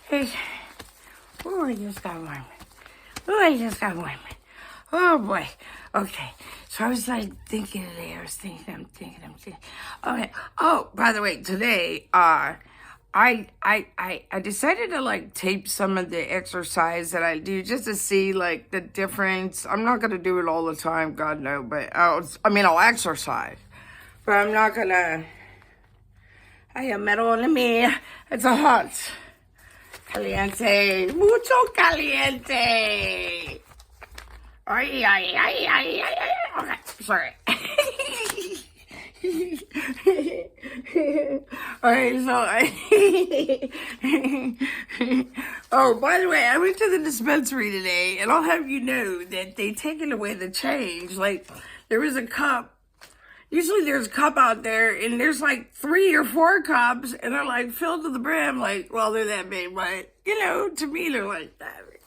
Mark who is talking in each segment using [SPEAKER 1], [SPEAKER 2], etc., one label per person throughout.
[SPEAKER 1] Hey, oh, I just got warm. Oh, I just got warm. Oh boy. Okay. So I was like thinking today. I'm thinking. Okay. Oh, by the way, today, I decided to like tape some of the exercise that I do just to see like the difference. I'm not gonna do it all the time, God no, but I'll exercise, but I'm not gonna. I am metal in me. It's a hot. Caliente. Mucho caliente. Ay, ay, ay, ay, ay, ay. Okay, sorry. Alright, so oh, by the way, I went to the dispensary today, and I'll have you know that they taken away the change. Like, there was a cup. Usually there's a cup out there, and there's like 3 or 4 cups, and they're like filled to the brim. Like, well, they're that big, but you know, to me, they're like that big.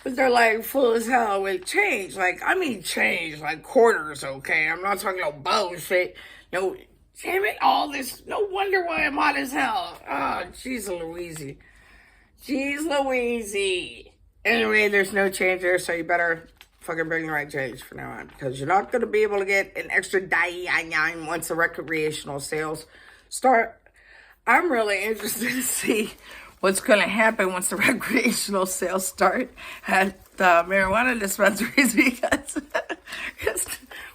[SPEAKER 1] But they're like full as hell with change. Like, I mean change, like quarters, okay? I'm not talking about bullshit. No, damn it, all this. No wonder why I'm hot as hell. Oh, jeez Louise. Jeez Louise. Anyway, there's no change there, so you better fucking bring the right change from now on. Because you're not going to be able to get an extra dime once the recreational sales start. I'm really interested to see what's going to happen once the recreational sales start at the marijuana dispensaries because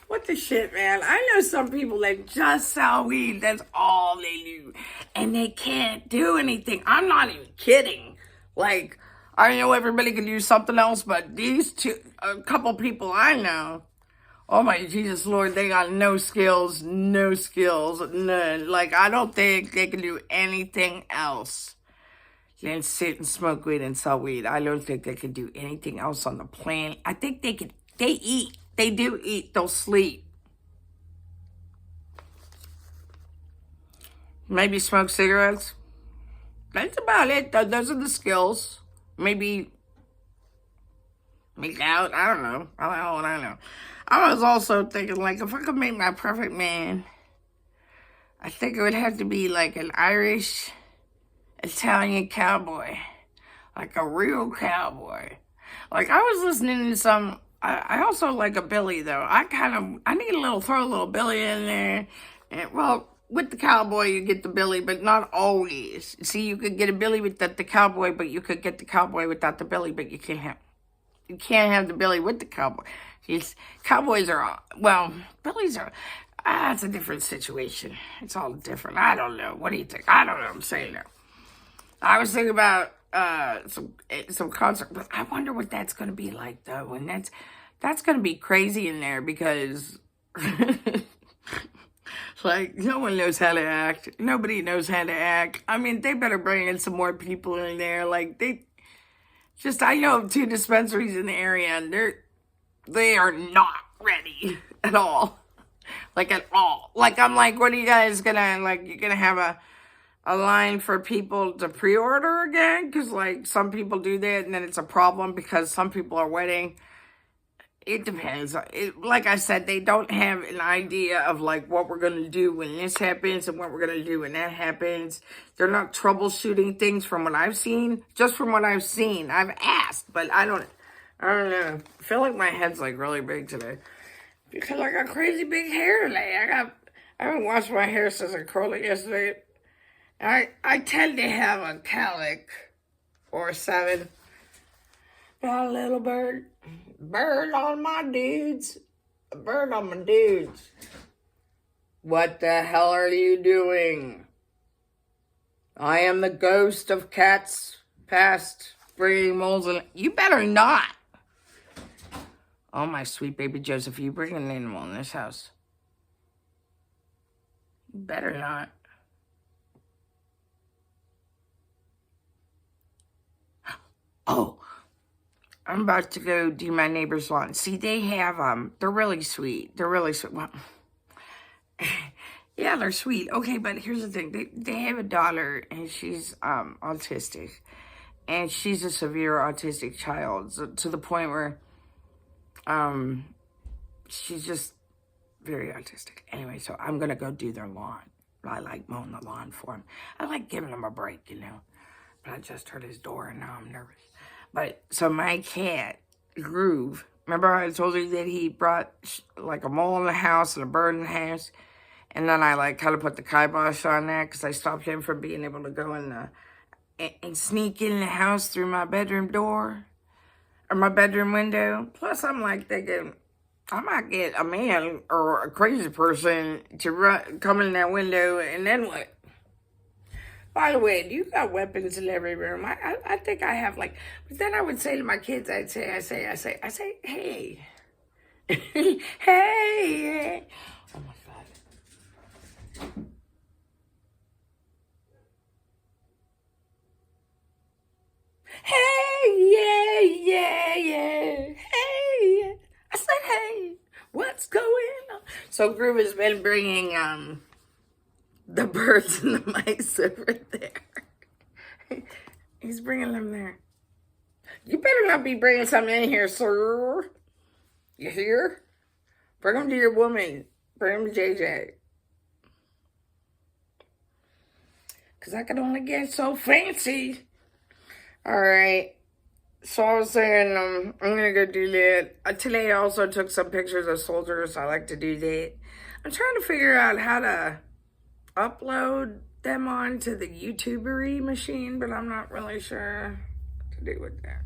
[SPEAKER 1] what the shit, man. I know some people that just sell weed. That's all they do. And they can't do anything. I'm not even kidding. Like, I know everybody can do something else, but a couple people I know, oh my Jesus Lord, they got no skills, none. Like, I don't think they can do anything else than sit and smoke weed and sell weed. I don't think they can do anything else on the planet. I think they eat. They do eat. They'll sleep. Maybe smoke cigarettes. That's about it. Those are the skills. Maybe make out. I don't know. I don't know. I was also thinking, like, if I could make my perfect man, I think it would have to be like an Irish Italian cowboy. Like a real cowboy. Like, I was listening to some, I also like a Billy, though. I need throw a little Billy in there. And, well, with the cowboy, you get the Billy, but not always. See, you could get a Billy without the cowboy, but you could get the cowboy without the Billy, but you can't have the Billy with the cowboy. Cowboys are, well, Billies are, it's a different situation. It's all different. I don't know. What do you think? I don't know. I'm saying that. I was thinking about some concert, but I wonder what that's going to be like, though. And that's going to be crazy in there because like, no one knows how to act. Nobody knows how to act. I mean, they better bring in some more people in there. Like, I know 2 dispensaries in the area, and they are not ready at all. Like, at all. Like, I'm like, what are you guys gonna, like, you're gonna have a line for people to pre-order again? Because, like, some people do that, and then it's a problem because some people are waiting. It depends. Like I said, they don't have an idea of, like, what we're going to do when this happens and what we're going to do when that happens. They're not troubleshooting things from what I've seen. Just from what I've seen. I've asked, but I don't know. I feel like my head's, like, really big today. Because I got crazy big hair today. I haven't washed my hair since I curled it yesterday. I tend to have a calic or 7. Got a little bird. Bird on my dudes. A bird on my dudes. What the hell are you doing? I am the ghost of cats past, bringing moles in. You better not. Oh, my sweet baby Joseph, you bring an animal in this house. You better not. Oh. I'm about to go do my neighbor's lawn. See, they have, they're really sweet. They're really sweet. Well, yeah, they're sweet. Okay, but here's the thing. They have a daughter, and she's, autistic. And she's a severe autistic child, to the point where, she's just very autistic. Anyway, so I'm going to go do their lawn. I like mowing the lawn for him. I like giving him a break, you know. But I just heard his door and now I'm nervous. But, so my cat, Groove, remember I told you that he brought like a mole in the house and a bird in the house? And then I like kind of put the kibosh on that because I stopped him from being able to go in the, and sneak in the house through my bedroom door or my bedroom window. Plus I'm like thinking, I might get a man or a crazy person to come in that window and then what? By the way, do you got weapons in every room? I think I have like, but then I would say to my kids, I say, hey. Hey. Oh my God. Hey, yeah. Hey. I said, hey, what's going on? So Groove has been bringing, the birds and the mice over there. He's bringing them there. You better not be bringing something in here, sir. You hear? Bring them to your woman. Bring them to JJ. Because I can only get so fancy. Alright. So I was saying, I'm going to go do that. Today I also took some pictures of soldiers. I like to do that. I'm trying to figure out how to upload them onto the YouTubery machine, but I'm not really sure what to do with that.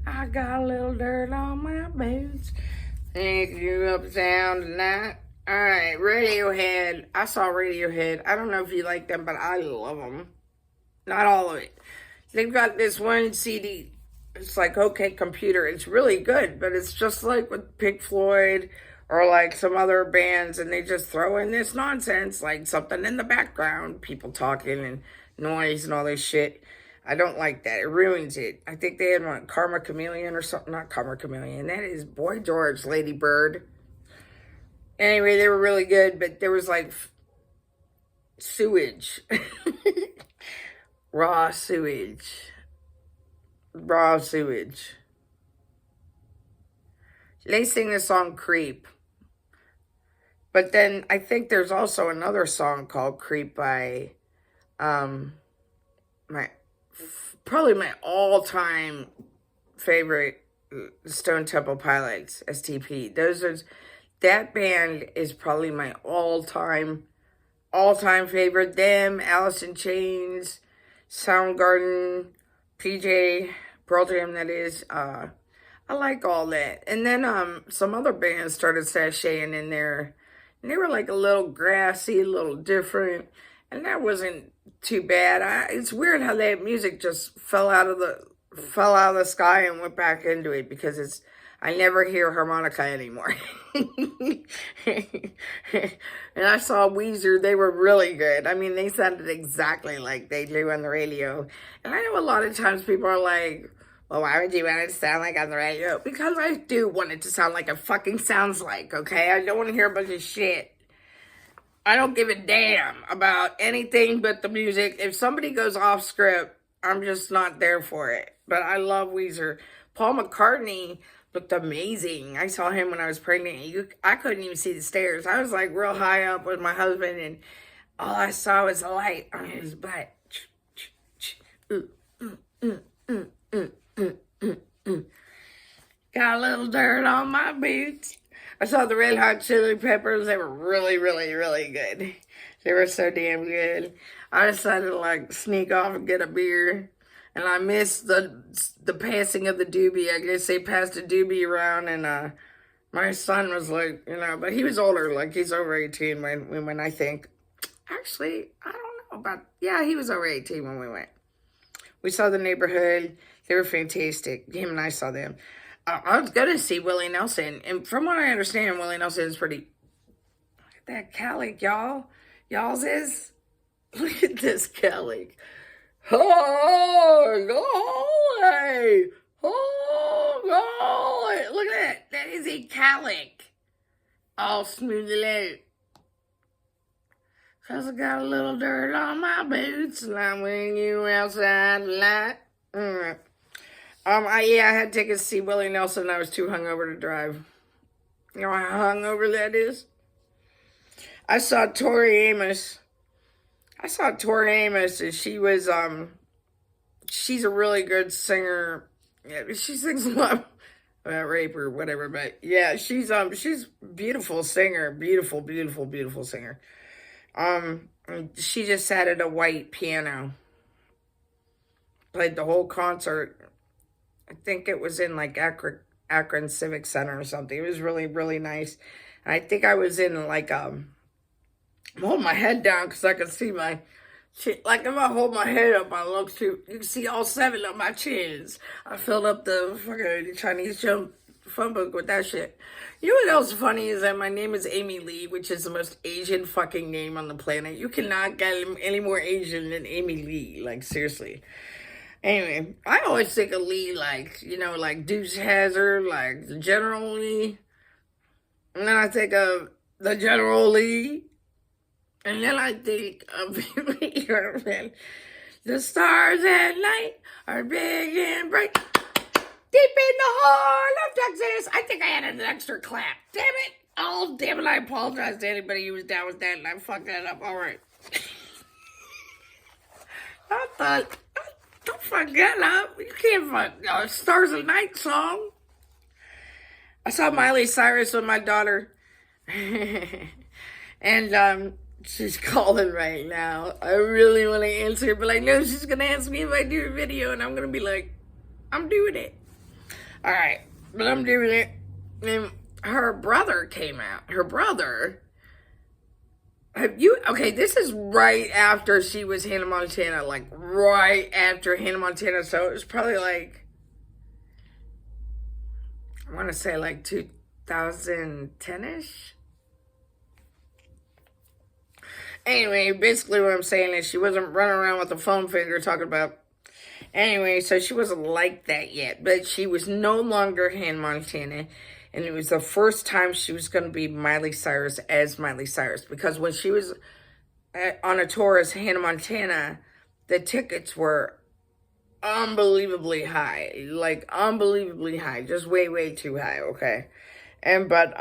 [SPEAKER 1] I got a little dirt on my boots. Take you uptown tonight. Alright, Radiohead. I saw Radiohead. I don't know if you like them, but I love them. Not all of it. They've got this one CD. It's like OK Computer. It's really good, but it's just like with Pink Floyd or like some other bands, and they just throw in this nonsense, like something in the background, people talking and noise and all this shit. I don't like that. It ruins it. I think they had one, Karma Chameleon or something. Not Karma Chameleon. That is Boy George, Lady Bird. Anyway, they were really good, but there was like sewage. Raw sewage. Raw sewage. They sing the song Creep. But then I think there's also another song called Creep by probably my all-time favorite Stone Temple Pilots, STP. That band is probably my all-time favorite. Them, Alice in Chains, Soundgarden, PJ, Pearl Jam, that is. I like all that. And then some other bands started sashaying in there. And they were like a little grassy, a little different. And that wasn't too bad. It's weird how that music just fell out of the sky and went back into it, because I never hear harmonica anymore. And I saw Weezer. They were really good. I mean, they sounded exactly like they do on the radio. And I know a lot of times people are like, well, why would you want it to sound like on the radio? Because I do want it to sound like it fucking sounds like, okay? I don't want to hear a bunch of shit. I don't give a damn about anything but the music. If somebody goes off script, I'm just not there for it. But I love Weezer. Paul McCartney looked amazing. I saw him when I was pregnant. I couldn't even see the stairs. I was like real high up with my husband, and all I saw was a light on his butt. Got a little dirt on my boots. I saw the Red Hot Chili Peppers. They were really, really, really good. They were so damn good. I decided to like sneak off and get a beer. And I missed the passing of the doobie. I guess they passed a doobie around, and my son was like, but he was older. Like, he's over 18 when we went, I think. Actually, I don't know about, yeah, he was over 18 when we went. We saw The Neighborhood. They were fantastic. Him and I saw them. I was going to see Willie Nelson. And from what I understand, Willie Nelson is pretty... Look at that calic, y'all. Y'all's is... Look at this calic. Oh, golly. Oh, golly. Look at that. That is a calic. All smoothly out. Because I got a little dirt on my boots. And I'm with you outside tonight. I had tickets to see Willie Nelson. I was too hungover to drive. You know how hungover that is? I saw Tori Amos. I saw Tori Amos, and she's a really good singer. Yeah, she sings a lot about rape or whatever, but yeah, she's beautiful singer, beautiful singer. She just sat at a white piano, played the whole concert. I think it was in like Akron Civic Center or something. It was really nice. And I think I was in like I'm holding my head down because I could see my shit. Like if I hold my head up, I look through. You can see all 7 of my chins. I filled up the fucking Chinese jump phone book with that shit. You know what else funny is that my name is Amy Lee, which is the most Asian fucking name on the planet. You cannot get any more Asian than Amy Lee. Like seriously. Anyway, I always think of Lee like, like Dukes Hazzard, like the General Lee. And then I think of the General Lee. And then I think of the stars at night are big and bright. Deep in the heart of Texas. I think I had an extra clap. Damn it. Oh, damn it. I apologize to anybody who was down with that and I fucked that up. All right. I thought, don't fuck that up. You can't fuck Stars at Night song. I saw Miley Cyrus with my daughter. And, she's calling right now. I really want to answer, but I know she's going to ask me if I do a video, and I'm going to be like, I'm doing it. All right, but I'm doing it. And her brother came out. Her brother, okay, this is right after she was Hannah Montana, like right after Hannah Montana, so it was probably like, I want to say like 2010-ish. Anyway, basically what I'm saying is she wasn't running around with a foam finger talking about... Anyway, so she wasn't like that yet. But she was no longer Hannah Montana. And it was the first time she was going to be Miley Cyrus as Miley Cyrus. Because when she was on a tour as Hannah Montana, the tickets were unbelievably high. Like, unbelievably high. Just way too high, okay? But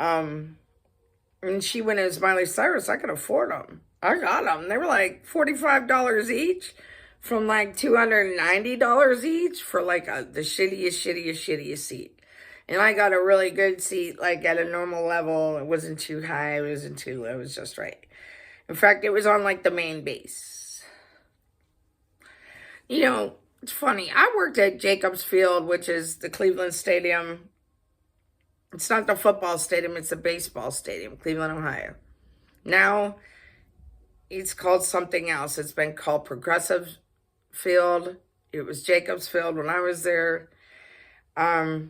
[SPEAKER 1] when she went as Miley Cyrus, I could afford them. I got them. They were like $45 each from like $290 each for like the shittiest seat. And I got a really good seat, like at a normal level. It wasn't too high. It wasn't too low. It was just right. In fact, it was on like the main base. You know, it's funny. I worked at Jacobs Field, which is the Cleveland Stadium. It's not the football stadium. It's the baseball stadium, Cleveland, Ohio. Now... it's called something else. It's been called Progressive Field. It was Jacobs Field when I was there. I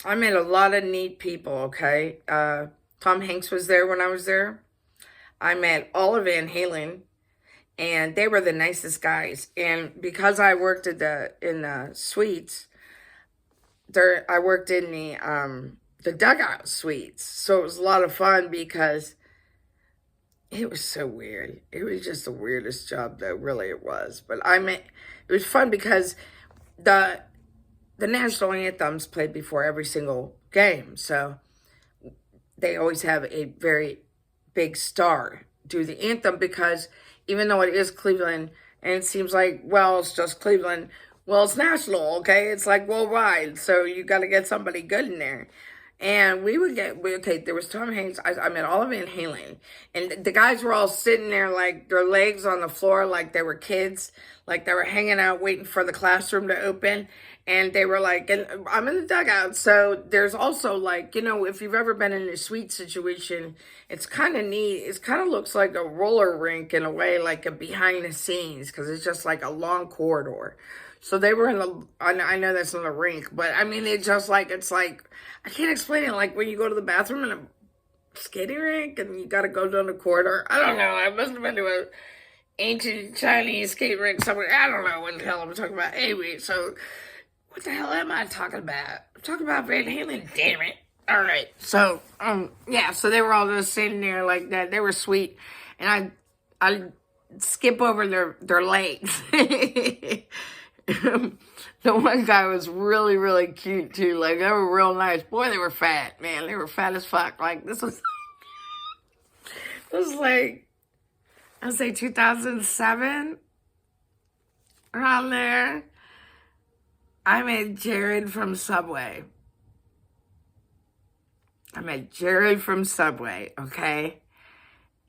[SPEAKER 1] met a lot of neat people, okay? Tom Hanks was there when I was there. I met all of VanHalen, and they were the nicest guys. And because I worked in the suites, I worked in the dugout suites. So it was a lot of fun because... it was so weird. It was just the weirdest job, though, really it was. But it was fun because the national anthems played before every single game. So they always have a very big star do the anthem because even though it is Cleveland, and it seems like, well, it's just Cleveland, well, it's national, okay? It's like worldwide, so you got to get somebody good in there. And there was Tom Hanks. I met all of VanHalen. And the guys were all sitting there like their legs on the floor like they were kids. Like they were hanging out waiting for the classroom to open. And they were like, and I'm in the dugout. So there's also like, if you've ever been in a suite situation, it's kind of neat. It kind of looks like a roller rink in a way, like a behind the scenes. Because it's just like a long corridor. So they were I know that's not a rink, but I mean, it's like, I can't explain it. Like when you go to the bathroom in a skating rink and you got to go down the corridor. I don't know. I must have been to an ancient Chinese skating rink somewhere. I don't know what the hell I'm talking about. Anyway, so what the hell am I talking about? I'm talking about VanHalen, damn it. All right. So, yeah, so they were all just sitting there like that. They were sweet. And I skip over their legs. The one guy was really cute too. Like they were real nice. Boy, they were fat, man. They were fat as fuck. Like this was It was like, I'd say 2007, around there. I met Jared from Subway. Okay?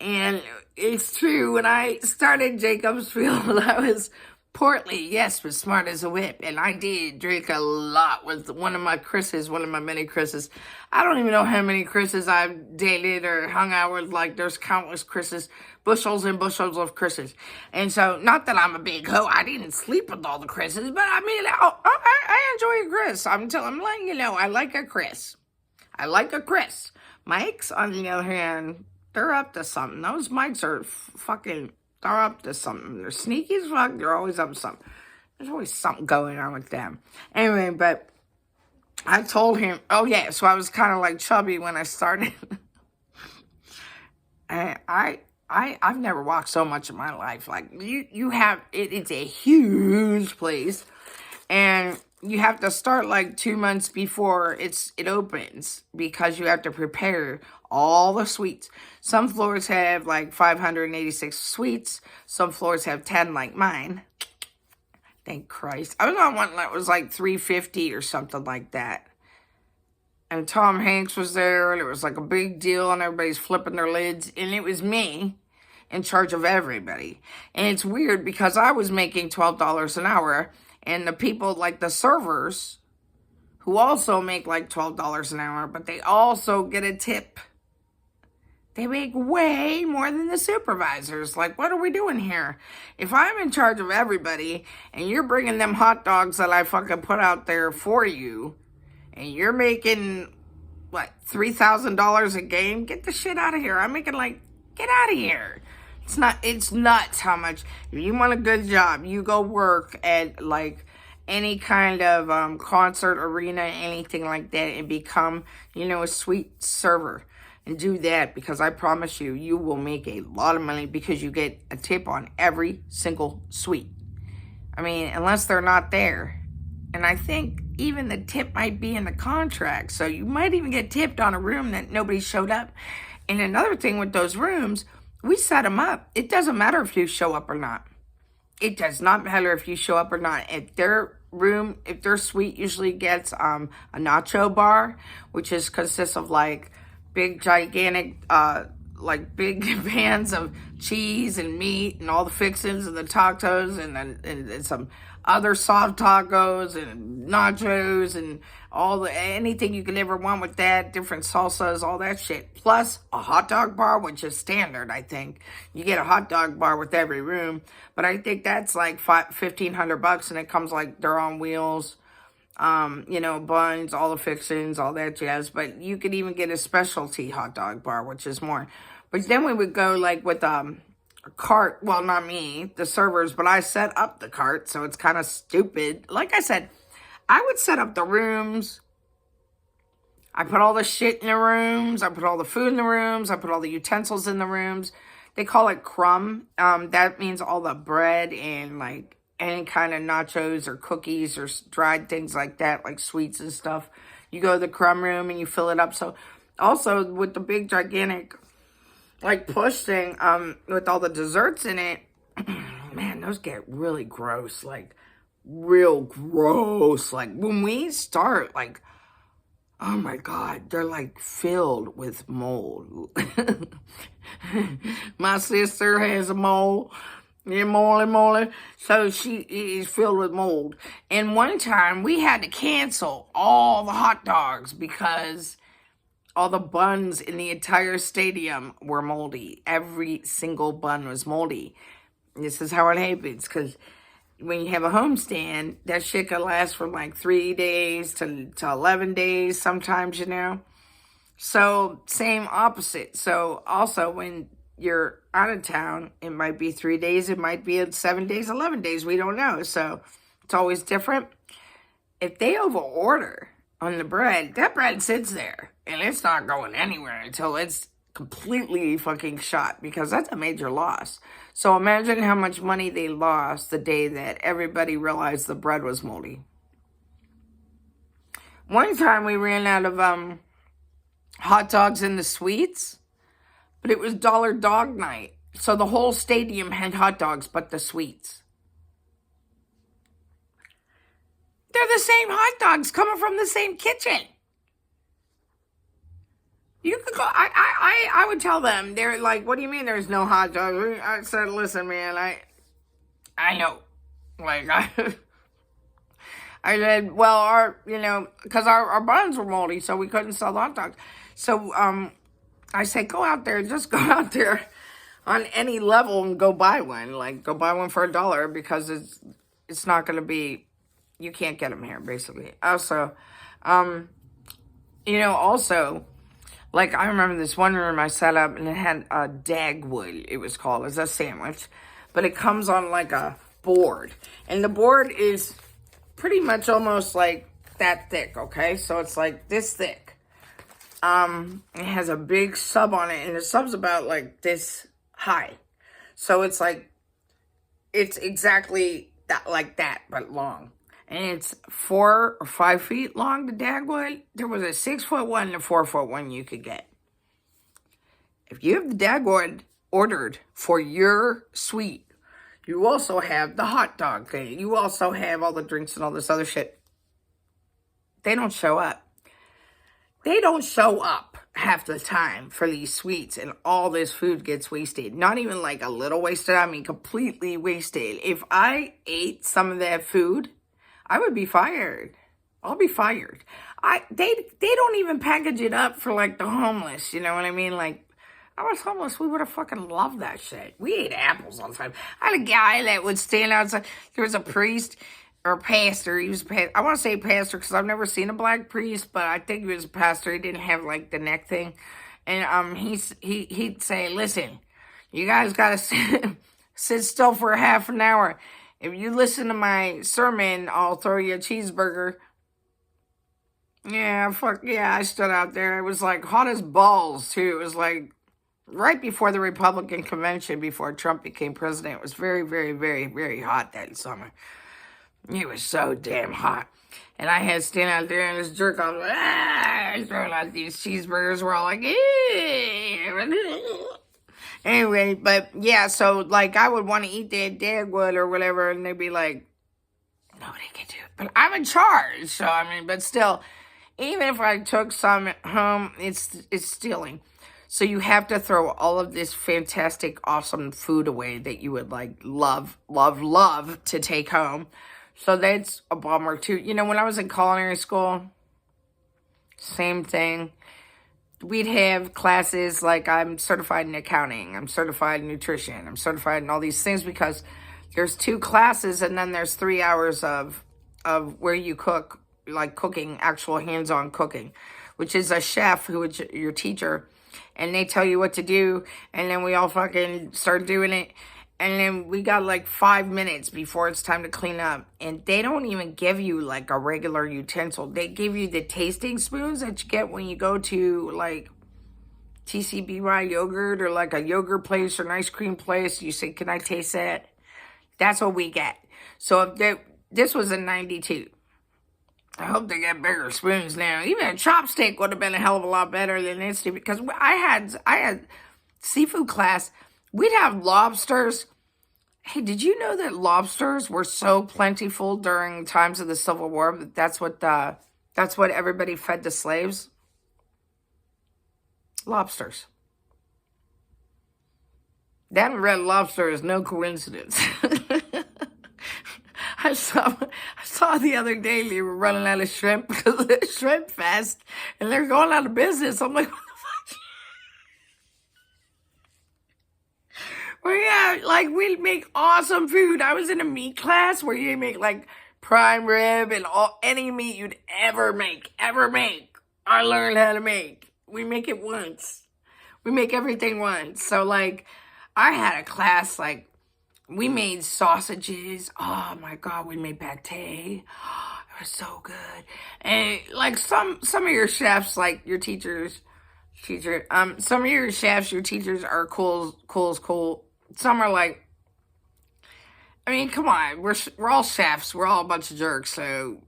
[SPEAKER 1] And it's true, when I started Jacob's Field, I was portly, yes, but smart as a whip. And I did drink a lot with one of my many Chris's. I don't even know how many Chris's I've dated or hung out with. Like, there's countless Chris's, bushels and bushels of Chris's. And so, not that I'm a big hoe, I didn't sleep with all the Chris's, but I mean, I enjoy a Chris. I'm letting you know, I like a Chris. Mike's, on the other hand, they're up to something. Those Mikes are they're up to something. They're sneaky as fuck. They're always up to something. There's always something going on with them. Anyway, but I told him, oh yeah, so I was kind of like chubby when I started. And I've never walked so much in my life. Like, you have, it's a huge place. And you have to start like 2 months before it opens, because you have to prepare all the suites. Some floors have like 586 suites. Some floors have 10 like mine. Thank Christ. I was on one that was like 350 or something like that. And Tom Hanks was there, and it was like a big deal, and everybody's flipping their lids. And it was me in charge of everybody. And it's weird because I was making $12 an hour. And the people, like the servers, who also make like $12 an hour, but they also get a tip. They make way more than the supervisors. Like, what are we doing here? If I'm in charge of everybody, and you're bringing them hot dogs that I fucking put out there for you, and you're making, what, $3,000 a game? Get the shit out of here. I'm making like, get out of here. It's nuts how much. If you want a good job, you go work at like any kind of concert arena, anything like that, and become, a sweet server. And do that, because I promise you, you will make a lot of money, because you get a tip on every single suite. I mean, unless they're not there. And I think even the tip might be in the contract. So you might even get tipped on a room that nobody showed up. And another thing with those rooms, we set them up. It doesn't matter if you show up or not. It does not matter if you show up or not. If their suite usually gets a nacho bar, which consists of like big, gigantic, like big pans of cheese and meat and all the fixings and the tacos and some other soft tacos and nachos and anything you could ever want with that, different salsas, all that shit. Plus a hot dog bar, which is standard, I think. You get a hot dog bar with every room, but I think that's like $1,500, and it comes like they're on wheels. Buns, all the fixings, all that jazz. But you could even get a specialty hot dog bar, which is more. But then we would go like with a cart. Well, not me, the servers, but I set up the cart, so it's kind of stupid. Like I said, I would set up the rooms. I put all the shit in the rooms. I put all the food in the rooms. I put all the utensils in the rooms. They call it crumb. That means all the bread and like any kind of nachos or cookies or dried things like that, like sweets and stuff. You go to the crumb room and you fill it up. So also with the big gigantic like push thing, with all the desserts in it, man, those get really gross, like real gross. Like when we start, like, oh my God, they're like filled with mold. My sister has a mold. Yeah, moly. So she is filled with mold. And one time we had to cancel all the hot dogs because all the buns in the entire stadium were moldy. Every single bun was moldy. This is how it happens, because when you have a homestand, that shit can last from like 3 days to 11 days sometimes, So same opposite. So also when you're out of town, it might be 3 days, it might be 7 days, 11 days, we don't know. So it's always different. If they overorder on the bread, that bread sits there and it's not going anywhere until it's completely fucking shot, because that's a major loss. So imagine how much money they lost the day that everybody realized the bread was moldy. One time we ran out of hot dogs in the suites. but it was dollar dog night. So the whole stadium had hot dogs, but the sweets. They're the same hot dogs coming from the same kitchen. You could go, I would tell them, they're like, what do you mean there's no hot dogs? I said, listen, man, I know. Like, I said, well, because our buns were moldy, so we couldn't sell the hot dogs. So, I said, just go out there on any level and go buy one. Like, go buy one for $1 because it's not going to be, you can't get them here, basically. Also, like, I remember this one room I set up, and it had a dagwood, it was called. It's a sandwich. But it comes on, like, a board. And the board is pretty much almost, like, that thick, okay? So it's, like, this thick. It has a big sub on it, and the sub's about, like, this high. So it's, like, it's exactly that, like that, but long. And it's 4 or 5 feet long, the dagwood. There was a 6-foot one and a 4-foot one you could get. If you have the dagwood ordered for your suite, you also have the hot dog thing. You also have all the drinks and all this other shit. They don't show up. They don't show up half the time for these suites, and all this food gets wasted. Not even like a little wasted, I mean completely wasted. If I ate some of that food, I would be fired. I'll be fired. They don't even package it up for like the homeless, you know what I mean? Like, I was homeless, we would have fucking loved that shit. We ate apples all the time. I had a guy that would stand outside. There was a priest or a pastor. He was I want to say pastor because I've never seen a black priest, but I think he was a pastor. He didn't have like the neck thing. And he'd say, listen, you guys got to sit still for a half an hour. If you listen to my sermon, I'll throw you a cheeseburger. Yeah, I stood out there. It was like hot as balls, too. It was like right before the Republican convention, before Trump became president. It was very, very, very, very hot that summer. It was so damn hot. And I had to stand out there and this jerk off, throwing out these cheeseburgers. We're all like, Anyway, but yeah, so like I would want to eat that dagwood or whatever, and they'd be like, nobody can do it. But I'm in charge, so I mean, but still, even if I took some home, it's stealing. So you have to throw all of this fantastic, awesome food away that you would like love to take home. So that's a bummer too. You know, when I was in culinary school, same thing. We'd have classes like I'm certified in accounting, I'm certified in nutrition, I'm certified in all these things because there's 2 classes and then there's 3 hours of where you cook, like cooking, actual hands-on cooking, which is a chef who is your teacher, and they tell you what to do, and then we all fucking start doing it, and then we got like 5 minutes before it's time to clean up, and they don't even give you like a regular utensil. They give you the tasting spoons that you get when you go to like TCBY yogurt or like a yogurt place or an ice cream place. You say, can I taste that? That's what we get. So if this was in 92. I hope they get bigger spoons now. Even a chopstick would have been a hell of a lot better than this, because I had seafood class. We'd have lobsters. Hey, did you know that lobsters were so plentiful during times of the Civil War that that's what everybody fed the slaves? Lobsters. That red lobster is no coincidence. I saw the other day they were running out of shrimp because of the shrimp fest, and they're going out of business. I'm like, what the fuck? Well, yeah, like we'd make awesome food. I was in a meat class where you make like prime rib and any meat you'd ever make. I learned how to make. We make it once. We make everything once. So like, I had a class like. We made sausages. Oh my God, we made pate. Oh, it was so good. And like some of your chefs, like your some of your chefs, your teachers are cool. Some are like, I mean, come on, we're all chefs. We're all a bunch of jerks. So,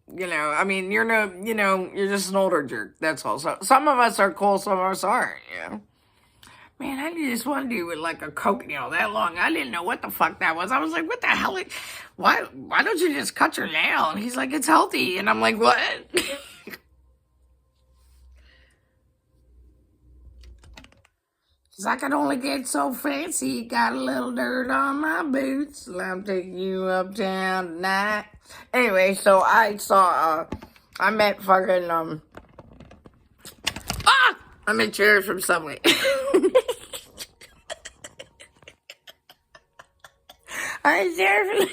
[SPEAKER 1] you know, I mean, you're just an older jerk. That's all. So some of us are cool, some of us aren't, you know. Man, I knew this one dude with like a Coke nail that long. I didn't know what the fuck that was. I was like, what the hell? Why don't you just cut your nail? And he's like, it's healthy. And I'm like, what? Cause I could only get so fancy. Got a little dirt on my boots. I'm taking you uptown tonight. Anyway, so I met fucking, I met Jared from Subway. I met Jared from...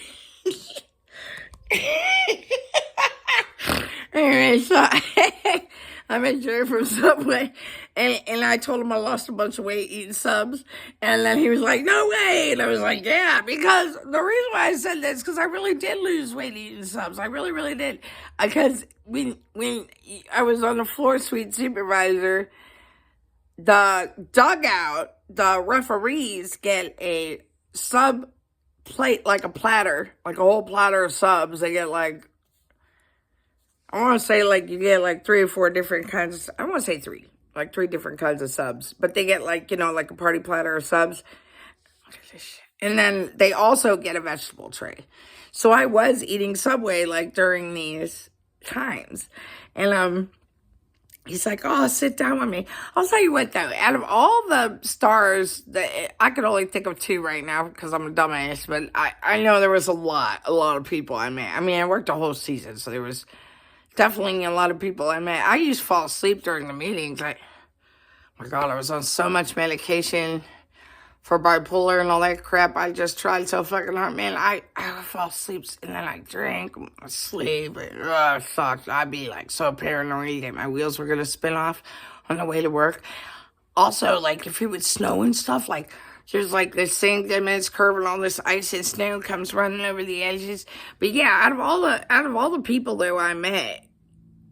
[SPEAKER 1] Anyway, so I met Jared from Subway, and I told him I lost a bunch of weight eating subs, and then he was like, no way, and I was like, yeah, because the reason why I said this, because I really did lose weight eating subs, I really, really did, because when I was on the floor suite supervisor, the dugout, the referees get a sub plate, like a platter, like a whole platter of subs. They get like, I want to say like you get like 3 or 4 different kinds of, I want to say 3, like 3 different kinds of subs. But they get like, you know, like a party platter of subs. And then they also get a vegetable tray. So I was eating Subway like during these times. And he's like, oh, sit down with me. I'll tell you what, though. Out of all the stars, I could only think of 2 right now because I'm a dumbass. But I know there was a lot of people I met. I mean, I worked a whole season, so there was definitely a lot of people I met. I used to fall asleep during the meetings. Oh, my God, I was on so much medication for bipolar and all that crap. I just tried so fucking hard, man. I would fall asleep, and then I drink, sleep, and it sucked. I'd be like so paranoid that my wheels were gonna spin off on the way to work. Also, like if it would snow and stuff, like there's like this thing that it's curve and all this ice and snow comes running over the edges. But yeah, out of all the people that I met,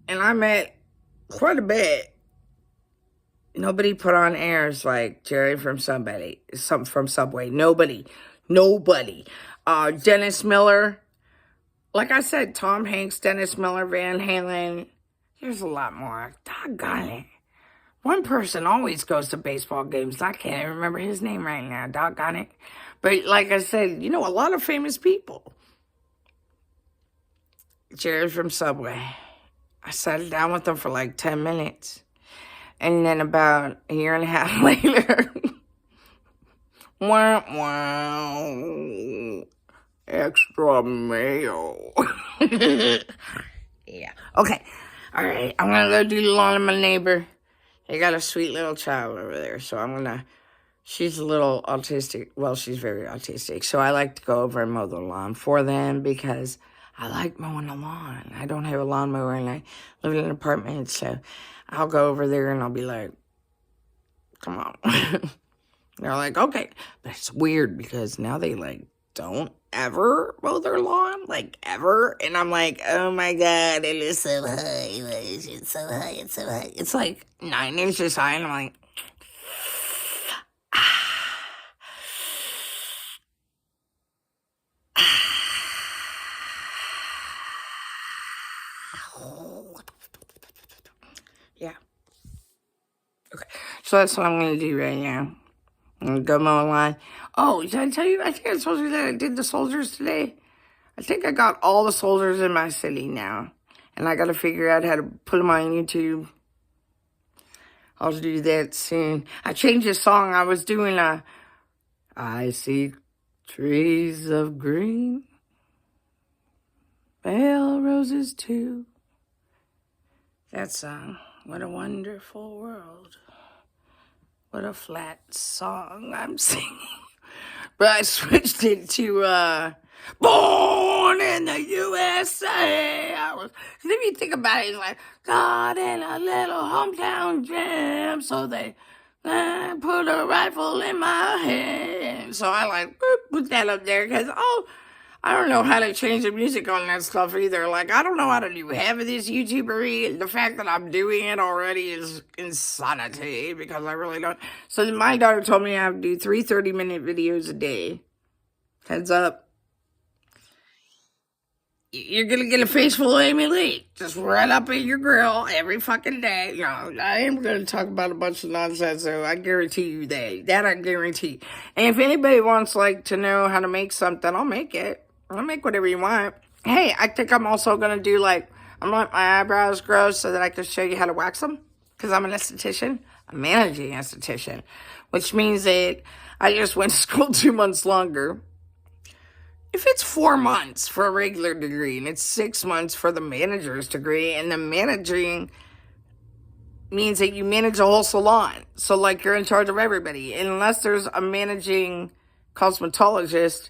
[SPEAKER 1] and I met quite a bit, nobody put on airs like Jerry from Subway. Nobody. Dennis Miller. Like I said, Tom Hanks, Dennis Miller, VanHalen. There's a lot more. Doggone it. One person always goes to baseball games. I can't even remember his name right now. Doggone it. But like I said, you know, a lot of famous people. Jerry from Subway. I sat down with him for like 10 minutes. And then about a year and a half later, wow, extra mayo. Yeah. Okay. All right. I'm going to go do the lawn of my neighbor. They got a sweet little child over there. So she's a little autistic. Well, she's very autistic. So I like to go over and mow the lawn for them because I like mowing the lawn. I don't have a lawnmower and I live in an apartment. So I'll go over there and I'll be like, come on. They're like, okay. But it's weird because now they like don't ever mow their lawn, like ever. And I'm like, oh my God, it is so high. It's so high. It's so high. It's like 9 inches high. And I'm like, yeah. Okay. So that's what I'm going to do right now. I'm going to go mow a lawn. Oh, did I tell you? I think I told you that I did the soldiers today. I think I got all the soldiers in my city now. And I got to figure out how to put them on YouTube. I'll do that soon. I changed the song. I was doing I see trees of green, pale roses too. That song. What a wonderful world. What a flat song I'm singing. But I switched it to, Born in the USA. Cause if you think about it, it's like, God in a little hometown jam. So they put a rifle in my hand. So I like, put that up there. Cause, I don't know how to change the music on that stuff either. Like, I don't know how to do half of this YouTubery. The fact that I'm doing it already is insanity because I really don't. So my daughter told me I have to do 3 30-minute videos a day. Heads up. you're gonna get a face full of Amy Lee. Just right up in your grill every fucking day. You know, I am gonna talk about a bunch of nonsense, so I guarantee you that I guarantee. And if anybody wants, like, to know how to make something, I'll make it. I'll make whatever you want. Hey, I think I'm also gonna do, like, I'm gonna let my eyebrows grow so that I can show you how to wax them. Because I'm an esthetician. A managing esthetician. Which means that I just went to school 2 months longer. If it's 4 months for a regular degree and it's 6 months for the manager's degree, and the managing means that you manage a whole salon. So, like, you're in charge of everybody. And unless there's a managing cosmetologist,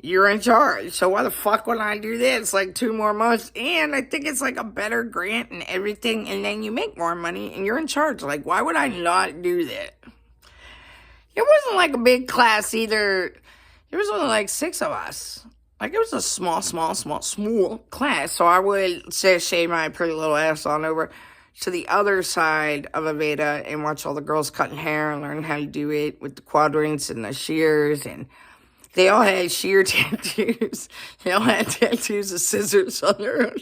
[SPEAKER 1] you're in charge. So why the fuck would I do this? Like 2 more months. And I think it's like a better grant and everything. And then you make more money and you're in charge. Like, why would I not do that? It wasn't like a big class either. There was only like 6 of us. Like, it was a small class. So I would sashay my pretty little ass on over to the other side of Aveda and watch all the girls cutting hair and learn how to do it with the quadrants and the shears. And they all had shear tattoos. They all had tattoos of scissors on their own.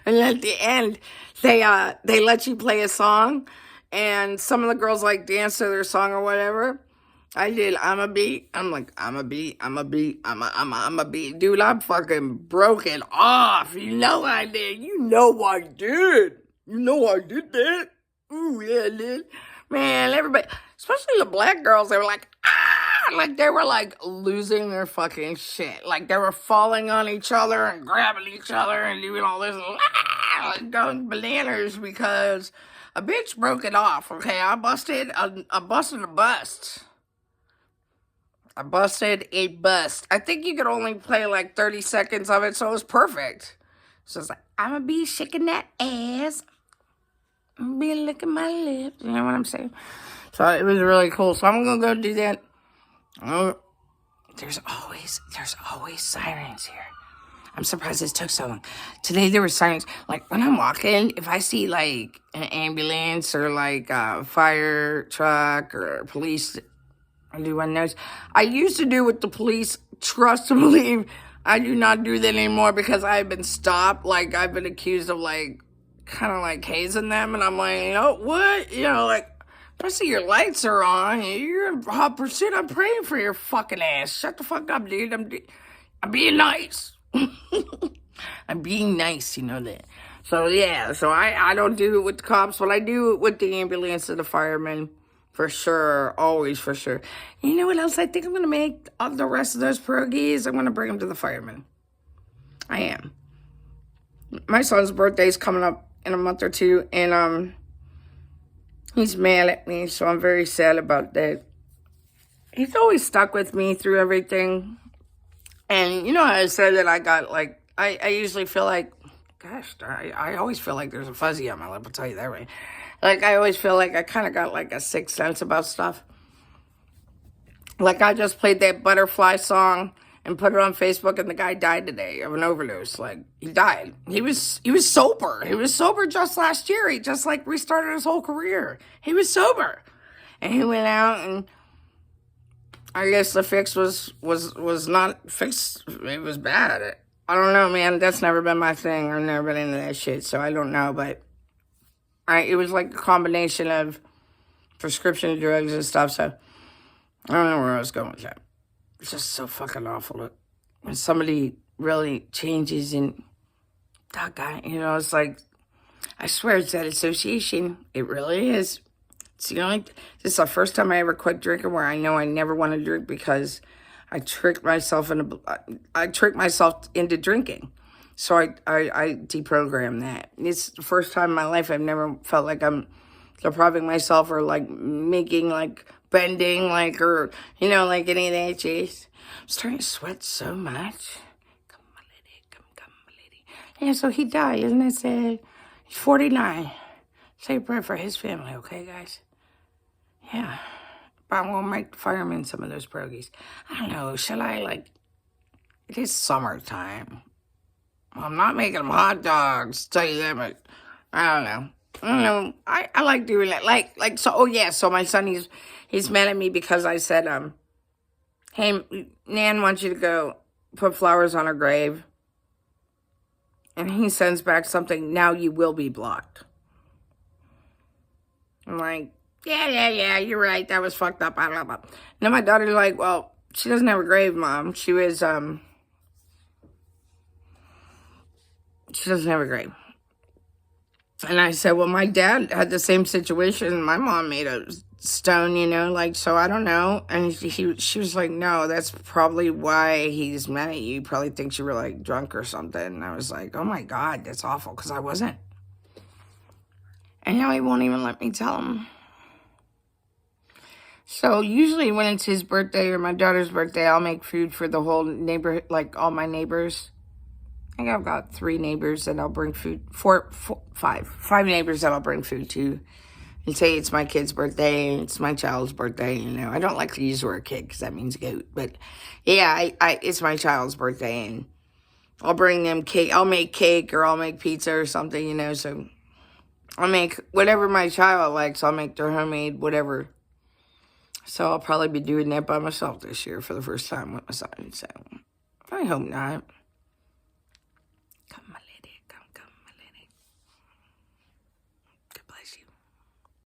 [SPEAKER 1] And at the end, they let you play a song. And some of the girls, like, dance to their song or whatever. I did, I'm a beat. I'm like, I'm a beat. I'm a beat. I'm a beat. Dude, I'm fucking broken off. You know I did. You know I did. You know I did that. Ooh, yeah, I did. Man, everybody, especially the black girls, they were like, ah! Like, they were, like, losing their fucking shit. Like, they were falling on each other and grabbing each other and doing all this, like, going bananas because a bitch broke it off, okay? I busted a bust. I busted a bust. I think you could only play like 30 seconds of it, so it was perfect. So it's like, I'm gonna be shaking that ass. I'm gonna be licking my lips. You know what I'm saying? So it was really cool. So I'm gonna go do that. Oh, there's always sirens here. I'm surprised this took so long. Today there were sirens. Like, when I'm walking, if I see like an ambulance or like a fire truck or police, I do one of those. I used to do with the police. Trust and believe, I do not do that anymore because I've been stopped. Like, I've been accused of, like, kind of, like, hazing them. And I'm like, you know, what? You know, like, if I see your lights are on, you're in hot pursuit. I'm praying for your fucking ass. Shut the fuck up, dude. I'm being nice. I'm being nice, you know that. So, yeah. So, I don't do it with the cops, but I do it with the ambulance and the firemen. For sure. Always for sure. You know what else I think I'm going to make? Of the rest of those pierogies, I'm going to bring them to the firemen. I am. My son's birthday's coming up in a month or two, and he's mad at me, so I'm very sad about that. He's always stuck with me through everything. And you know how I said that I got, like, I usually feel like, gosh, I always feel like there's a fuzzy on my lip, I'll tell you that right. Like, I always feel like I kind of got, like, a sixth sense about stuff. Like, I just played that Butterfly song and put it on Facebook, and the guy died today of an overdose. Like, he died. He was sober. He was sober just last year. He just, like, restarted his whole career. He was sober. And he went out, and I guess the fix was not fixed. It was bad. I don't know, man. That's never been my thing. I've never been into that shit, so I don't know, but it was like a combination of prescription drugs and stuff, so I don't know where I was going with that. It's just so fucking awful. When somebody really changes and, doggone, you know, it's like, I swear it's that association. It really is. It's the only, this is the first time I ever quit drinking where I know I never want to drink because I tricked myself into drinking. So I deprogrammed that. It's the first time in my life I've never felt like I'm depriving myself or, like, making, like, bending, like, or, you know, like any of that shit. I'm starting to sweat so much. Come, my lady. Come, my lady. Yeah, so he died, isn't it sad? He's 49. Say a prayer for his family, okay, guys? Yeah. But I'm gonna make the firemen some of those pierogies. I don't know, shall I, like, it is summertime. I'm not making them hot dogs, tell you that, but I don't know. I like doing that. Like, so, oh yeah, so my son, he's mad at me because I said, hey, Nan wants you to go put flowers on her grave. And he sends back something, now you will be blocked. I'm like, yeah, you're right. That was fucked up. Blah, blah, blah. And then my daughter's like, well, she doesn't have a grave, Mom. She doesn't have a grave. And I said, well, my dad had the same situation. My mom made a stone, you know, like, so I don't know. And she was like, no, that's probably why he's mad at you. He probably thinks you were, like, drunk or something. And I was like, oh, my God, that's awful, because I wasn't. And now he won't even let me tell him. So usually when it's his birthday or my daughter's birthday, I'll make food for the whole neighborhood, like all my neighbors. I think I've got 3 neighbors that I'll bring food, five neighbors that I'll bring food to, and say it's my kid's birthday and it's my child's birthday. You know, I don't like to use the word kid because that means goat, but yeah, it's my child's birthday, and I'll bring them cake. I'll make cake or I'll make pizza or something, you know. So I'll make whatever my child likes. I'll make their homemade whatever. So I'll probably be doing that by myself this year for the first time with my son. So I hope not. Come, my lady. Come, my lady. God bless you.